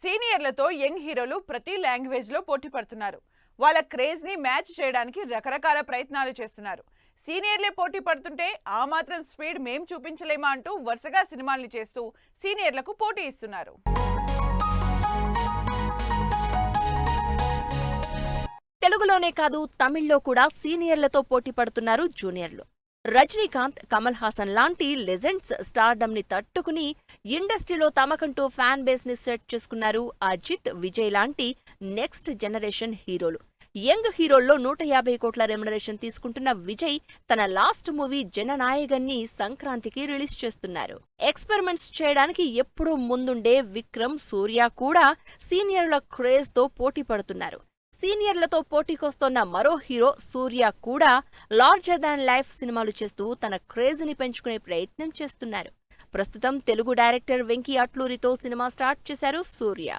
సీనియర్లతో young హీరోలు ప్రతి language లో పోటీ పడుతున్నారు. వాళ్ళ క్రేజ్ ని మ్యాచ్ చేయడానికి రకరకాల ప్రయత్నాలు చేస్తున్నారు. సీనియర్లే పోటీ పడుతుంటే ఆ మాత్రం స్పీడ్ మేం చూపించలేమా అంటూ వరుసగా సినిమాల్ని చేస్తూ సీనియర్లకు పోటీ ఇస్తున్నారు. తెలుగులోనే కాదు, తమిళ్లో కూడా సీనియర్లతో పోటీ పడుతున్నారు జూనియర్లు. రజనీకాంత్, కమల్ హాసన్ లాంటి లెజెండ్స్ స్టార్డమ్ ని తట్టుకుని ఇండస్ట్రీలో తమకంటూ ఫ్యాన్ బేస్ ని సెట్ చేసుకున్నారు. అజిత్, విజయ్ లాంటి నెక్స్ట్ జనరేషన్ హీరోలు. యంగ్ హీరోల్లో 150 కోట్ల రెమ్యునరేషన్ తీసుకుంటున్న విజయ్ తన లాస్ట్ మూవీ జననాయకన్ని సంక్రాంతికి రిలీజ్ చేస్తున్నారు. ఎక్స్పెరిమెంట్స్ చేయడానికి ఎప్పుడూ ముందుండే విక్రమ్, సూర్య కూడా సీనియర్ల క్రేజ్ తో పోటీ పడుతున్నారు. సీనియర్లతో పోటీకొస్తోన్న మరో హీరో సూర్య కూడా లార్జర్ దాన్ లైఫ్ సినిమాలు చేస్తూ తన క్రేజ్ ని పెంచుకునే ప్రయత్నం చేస్తున్నారు. ప్రస్తుతం తెలుగు డైరెక్టర్ వెంకీ అట్లూరితో సినిమా స్టార్ట్ చేశారు సూర్య.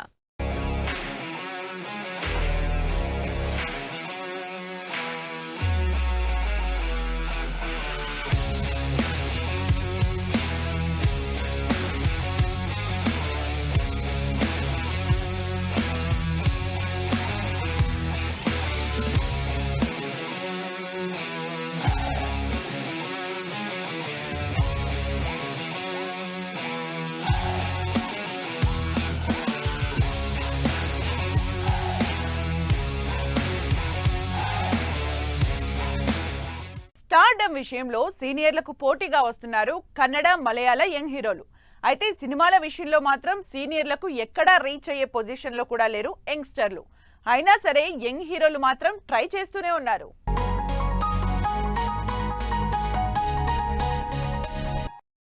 స్టార్డమ్ విషయంలో సీనియర్లకు పోటీగా వస్తున్నారు కన్నడ, మలయాళ యంగ్ హీరోలు. అయితే సినిమాల విషయంలో మాత్రం సీనియర్లకు ఎక్కడా రీచ్ అయ్యే పొజిషన్లో కూడా లేరు యంగ్స్టర్లు. అయినా సరే యంగ్ హీరోలు మాత్రం ట్రై చేస్తూనే ఉన్నారు.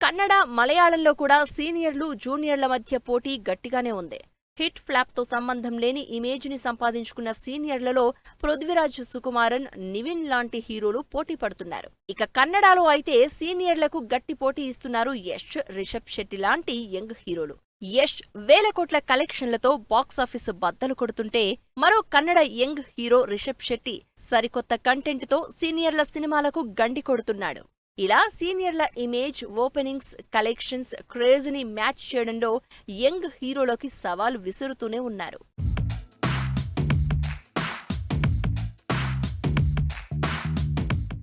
కన్నడ, మలయాళంలో కూడా సీనియర్లు, జూనియర్ల మధ్య పోటీ గట్టిగానే ఉంది. హిట్ ఫ్లాప్ తో సంబంధం లేని ఇమేజ్ ని సంపాదించుకున్న సీనియర్లలో పృథ్వీరాజ్, సుకుమారన్, నివిన్ లాంటి హీరోలు పోటీ పడుతున్నారు. ఇక కన్నడలో అయితే సీనియర్లకు గట్టి పోటీ ఇస్తున్నారు యష్, రిషబ్ శెట్టి లాంటి యంగ్ హీరోలు. యష్ వేల కోట్ల కలెక్షన్లతో బాక్సాఫీస్ బద్దలు కొడుతుంటే, మరో కన్నడ యంగ్ హీరో రిషబ్ శెట్టి సరికొత్త కంటెంట్ తో సీనియర్ల సినిమాలకు గండి కొడుతున్నాడు. ఇలా సీనియర్ల ఇమేజ్, ఓపెనింగ్స్, కలెక్షన్స్, క్రేజ్ ని మ్యాచ్ చేయడంలో యంగ్ హీరోలకి సవాల్ విసురుతూనే ఉన్నారు.